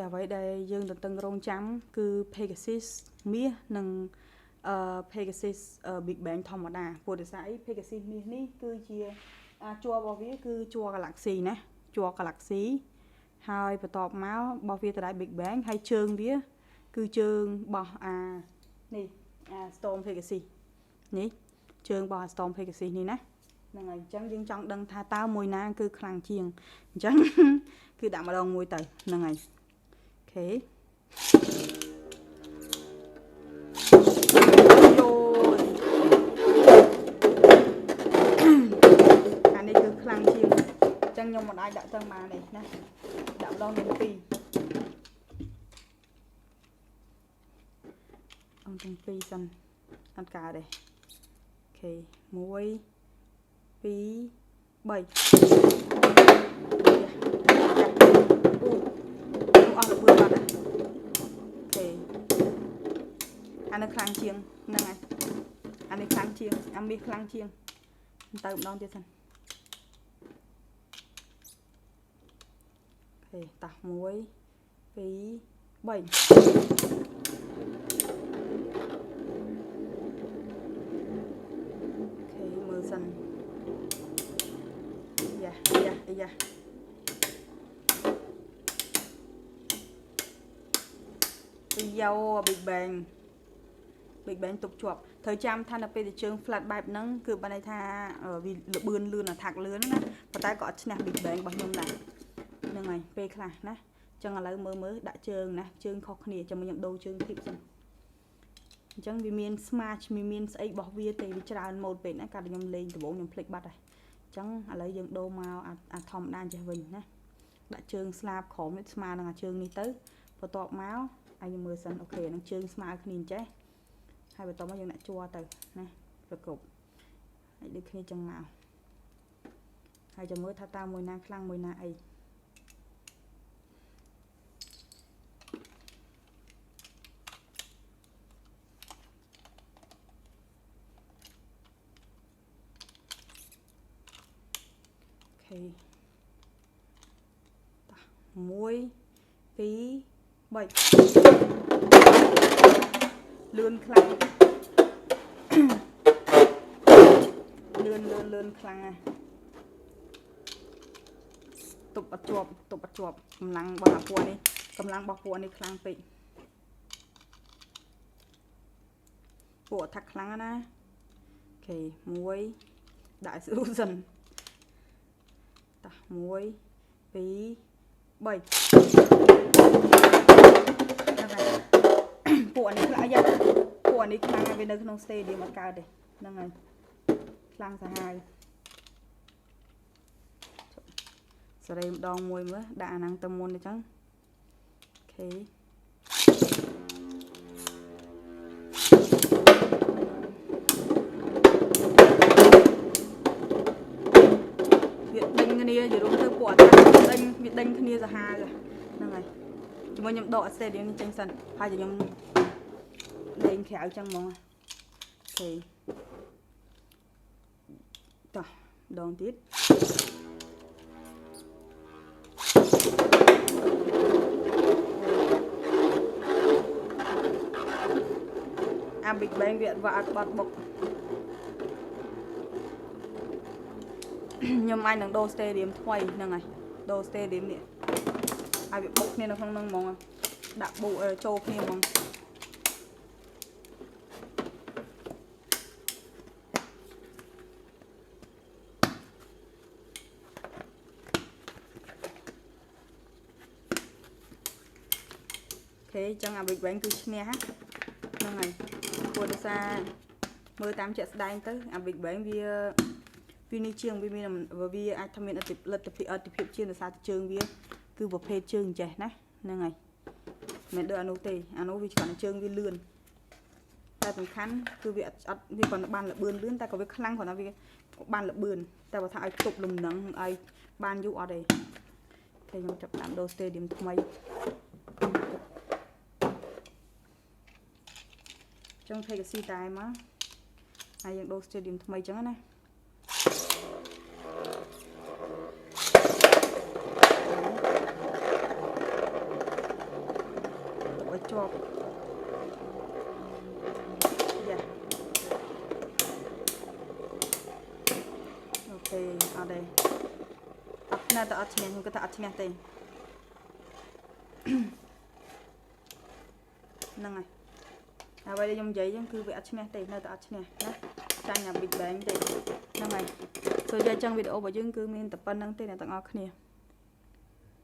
អ្វីដែលយើងទន្ទឹងរង់ចាំគឺ Pegasus មាសនិងPegasus Big Bang ធម្មតាព្រោះដោយសារអី Pegasus មាសនេះគឺជាជ័ររបស់វាគឺជ័រ Galaxy ណាជ័រ Galaxy ហើយបន្ទាប់មករបស់វាទៅដល់ Big Bang ហើយជើងវាគឺជើងរបស់នេះStorm Pegasus នេះជើងរបស់ Storm Pegasus នេះណាហ្នឹងហើយអញ្ចឹងយើងចង់ដឹងថាតើមួយណាគឺខ្លាំងជាងអញ្ចឹងគឺដាក់ម្ដងមួយទៅហ្នឹងហើយអូខេអានេះគឺខ្លាំងជាងអញ្ចឹងខ្ញុំមិនអាចដាក់ទាំងបានទេណាដាក់ម្ដងទាំងពីរអង្គទាំងពីរសិនអត់កើតទេអូខេ1 2 3អស់ល្បឿនបាត់អូខេអានេះខ្លាំងជាងហ្នឹងហើយអានេះខ្លាំងជាងអាមាសខ្លាំងជាងទៅម្ដងទៀតសិនអូខេតោះ1 2 3អូខេមើលសិនយ៉ាយោ Big Bang ទុកជាប់ត្រូវចាំថានៅពេលដែលជើង flat បែបហ្នឹងគឺបានន័យថាវាលបឿនលឿនអាថាក់លឿនណាប៉ុន្តែក៏អត់ឈ្នះ Big Bang របស់ខ្ញុំដែរហ្នឹងហើយពេលខ្លះណាអញ្ចឹងឥឡូវមើលដាក់ជើងណាជើងខុសគ្នាចាំខ្ញុំដូរជើងធីបសិនអញ្ចឹងវាមាន smart មានស្អីរបស់វាទេវាច្រើនម៉ូដពេកណាកាលខ្ញុំលេងដំបូងខ្ញុំភ្លេចបាត់ហើយអញ្ចឹងឥឡូវយើងដូរមកអាធម្មតាចេះវិញណាដាក់ជើងស្លាបក្រោមនេះស្មើនឹងអាជើងនេះទៅបន្ទាប់មកឲ្យខ្ញុំមើលសិនអូខេនឹងជើងស្មើគ្នាអញ្ចេះហើយបន្តមកយើងដាក់ជ័រទៅណាប្រកបហើយដូចគ្នាចឹងមកហើយចាំមើលថាតើមួយណាខ្លាំងមួយណាអីអូខេតោះ1 2 3លឿនខ្លាំងលឿនខ្លាំងណាស់ទប់អត់ជាប់កម្លាំងរបស់ពួកនេះខ្លាំងពេកពួកថាក់ខ្លាំងណាអូខេ1ដាក់ស្រួលសិនតោះ1 2 3ពួកនេះខ្លាំងយ៉ាពួកនេះខ្លាំងហើយវានៅក្នុង stadium អត់កើតទេហ្នឹងហើយខ្លាំងសាហាវសេរីម្ដងមួយមើលដាក់អាហ្នឹងទៅមុនអញ្ចឹងអូខេវាដេញគ្នាយល់ទៅពួកអត់វាដេញគ្នាសាហាវហ្នឹងហើយជាមួយខ្ញុំដក stadium នេះចេញសិនហើយខ្ញុំលេងក្រៅអញ្ចឹងហ្មងអូខេតោះដងទៀតBig Bang វាអត់បាត់បុកខ្ញុំអាចនឹងដូរ stadium ថ្មីហ្នឹងហើយដូរ stadium នេះឲ្យវាបុកគ្នានៅក្នុងហ្នឹងហ្មងដាក់ប៊ូចូលគ្នាហ្មងអូខេអញ្ចឹងBig Bang គឺឈ្នះហ្នឹងហើយព្រោះដោយសារមើលតាមជាក់ស្ដែងទៅBig Bang វានេះជាងវាអាចថាមានលទ្ធភាពជាងដោយសារជើងវាគឺប្រភេទជើងចេះណាហ្នឹងហើយមិនដូចអានោះទេអានោះវាគ្រាន់តែជើងវាលឿនតែសំខាន់គឺវាអត់វាcònបានលបឿនលឿនតែក៏វាខ្លាំងគ្រាន់តែវាបានលបឿនតែបើថាឲ្យទប់លំនឹងឲ្យបានយូរអត់ទេអូខេខ្ញុំចាប់តាមដូរ stadium ថ្មីចឹង Pegasus តែមកហើយយើងដូរ stadium ថ្មីចឹងណា ជាប់យ៉ាអូខេអត់ទេអត់ណាស់ទៅអត់ឈ្នះខ្ញុំគិតថាអត់ឈ្នះទេហ្នឹងហើយអ្វីដែលខ្ញុំនិយាយហ្នឹងគឺវាអត់ឈ្នះទេនៅតែអត់ឈ្នះណាចាញ់អា Big Bang ទេហ្នឹងហើយសូមនិយាយចឹងវីដេអូរបស់យើងគឺមានតែប៉ុណ្្នឹងទេអ្នកទាំងអស់គ្នា